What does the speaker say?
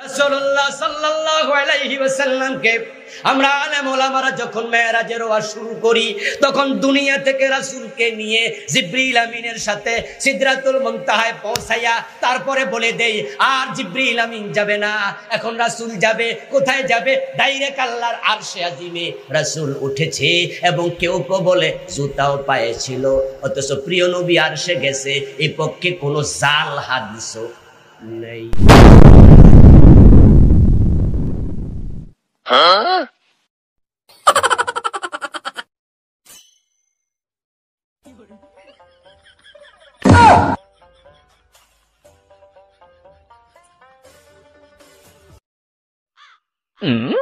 রাসূলুল্লাহ সাল্লাল্লাহু আলাইহি ওয়াসাল্লামকে আমরা আলেম ওলামারা যখন মেরাজের ওয়াজ শুরু করি তখন দুনিয়া থেকে রাসূলকে নিয়ে জিবরিল আমিনের সাথে সিদরাতুল মুনতাহায় পৌঁছায়া তারপরে বলে দেই আর জিবরিল আমিন যাবে না, এখন রাসূল যাবে। কোথায় যাবে? ডাইরেক্ট আল্লাহর আরশে আজিমে রাসূল উঠেছে। এবং কেউ কেউ বলে জুতাও পায়ে ছিল, অথচ প্রিয় নবী আরশে গেছে, এই পক্ষে কোনো জাল হাদিসও নেই। Huh? Hmm?